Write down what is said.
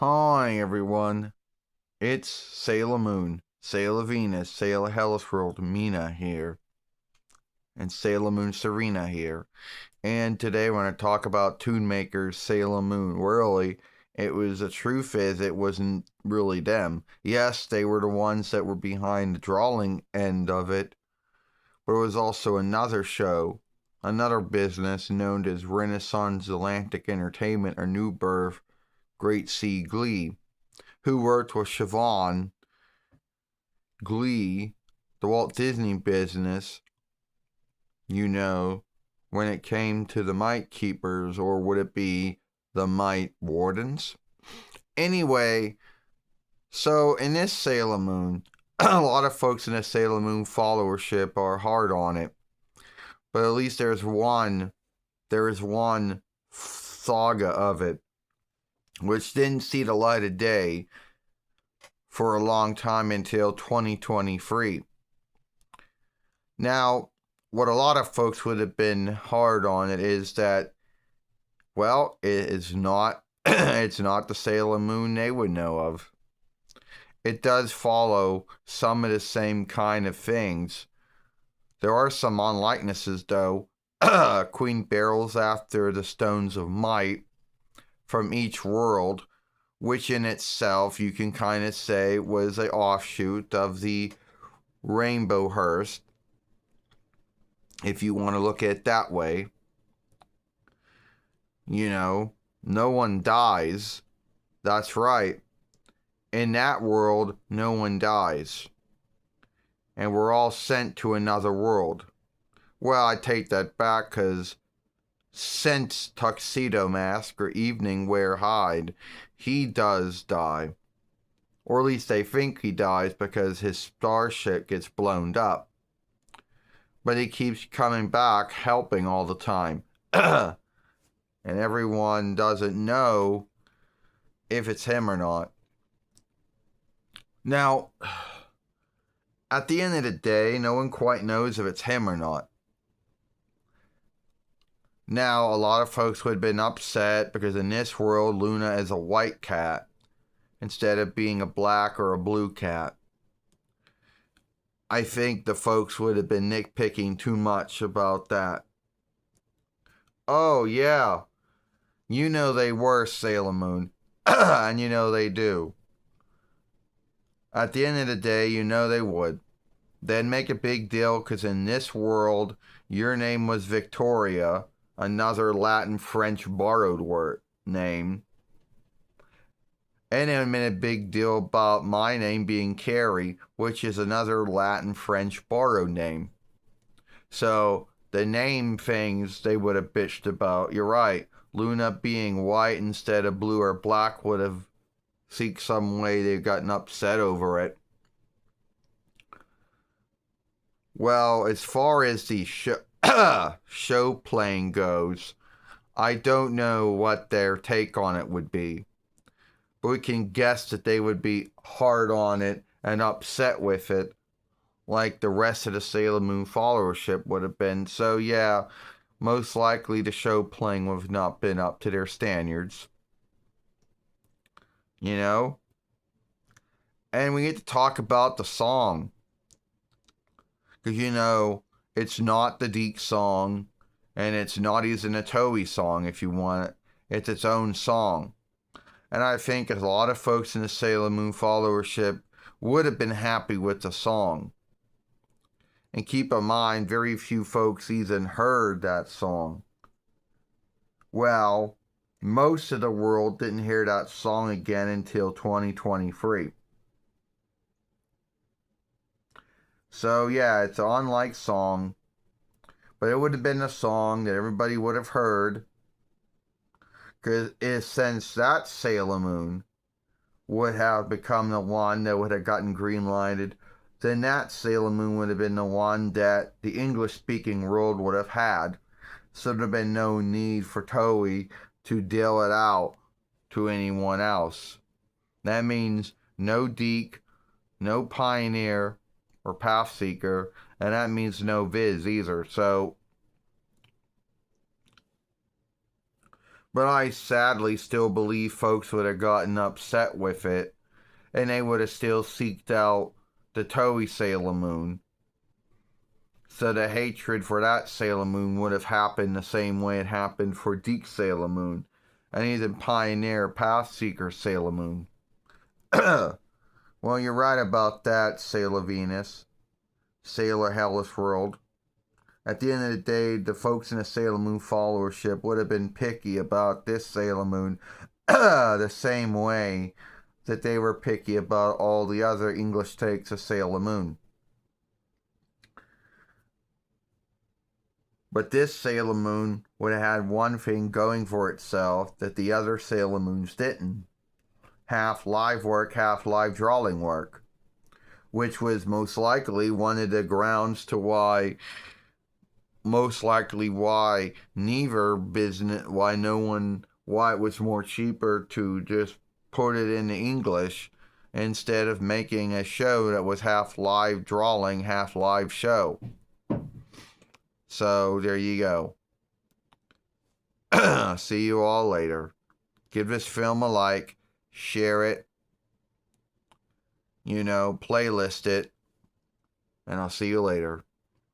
Hi everyone, it's Sailor Moon, Sailor Venus, Sailor Hellas World, Mina here, and Sailor Moon Serena here. And today we're going to talk about Toonmakers Sailor Moon. Really, the truth is it wasn't really them. Yes, they were the ones that were behind the drawing end of it, but it was also another show, another business known as Renaissance Atlantic Entertainment or New Birth Great Sea Glee, who worked with Siobhan Glee, the Walt Disney business, when it came to the Mite Keepers, or would it be the Mite Wardens? Anyway, so in this Sailor Moon, a lot of folks in the Sailor Moon followership are hard on it, but at least there is one saga of it, which didn't see the light of day for a long time until 2023. Now, what a lot of folks would have been hard on it is that, well, it is not it's not the Sailor Moon they would know of. It does follow some of the same kind of things. There are some unlikenesses though. Queen barrels after the Stones of Might from each world, which in itself you can kind of say was an offshoot of the Rainbow Hearst, if you want to look at it that way. No one dies. That's right. In that world, no one dies. And we're all sent to another world. Well, I take that back because since Tuxedo Mask or Evening Wear Hide, he does die. Or at least they think he dies because his starship gets blown up. But he keeps coming back, helping all the time. And everyone doesn't know if it's him or not. Now, at the end of the day, no one quite knows if it's him or not. Now, a lot of folks would have been upset because in this world, Luna is a white cat instead of being a black or a blue cat. I think the folks would have been nitpicking too much about that. Oh, yeah. They were Sailor Moon. And they do. At the end of the day, they would. They'd make a big deal because in this world, your name was Victoria, another Latin French borrowed word name. And it made a big deal about my name being Carrie, which is another Latin French borrowed name. So the name things they would have bitched about. You're right. Luna being white instead of blue or black would have seeked some way they've gotten upset over it. Well, as far as the show playing goes, I don't know what their take on it would be. But we can guess that they would be hard on it and upset with it, like the rest of the Sailor Moon followership would have been. So yeah, most likely the show playing would have not been up to their standards. And we get to talk about the song. Because, it's not the Deke song, and it's not even a Toei song if you want it. It's its own song. And I think a lot of folks in the Sailor Moon followership would have been happy with the song. And keep in mind, very few folks even heard that song. Well, most of the world didn't hear that song again until 2023. So yeah, it's an unlike song, but it would have been a song that everybody would have heard. Because since that Sailor Moon would have become the one that would have gotten green-lighted, then that Sailor Moon would have been the one that the English-speaking world would have had. So there'd have been no need for Toei to deal it out to anyone else. That means no Deke, no Pioneer or Pathseeker, and that means no Viz either. So, But I sadly still believe folks would have gotten upset with it, and they would have still seeked out the Toei Sailor Moon. So the hatred for that Sailor Moon would have happened the same way it happened for Deke Sailor Moon, and even Pioneer Pathseeker Sailor Moon. Well, you're right about that, Sailor Venus, Sailor Hellas World. At the end of the day, the folks in the Sailor Moon followership would have been picky about this Sailor Moon the same way that they were picky about all the other English takes of Sailor Moon. But this Sailor Moon would have had one thing going for itself that the other Sailor Moons didn't. Half live work, half live drawing work. Which was most likely one of the grounds to why neither business, why it was more cheaper to just put it in English instead of making a show that was half live drawing, half live show. So there you go. See you all later. Give this film a like, share it, playlist it, and I'll see you later.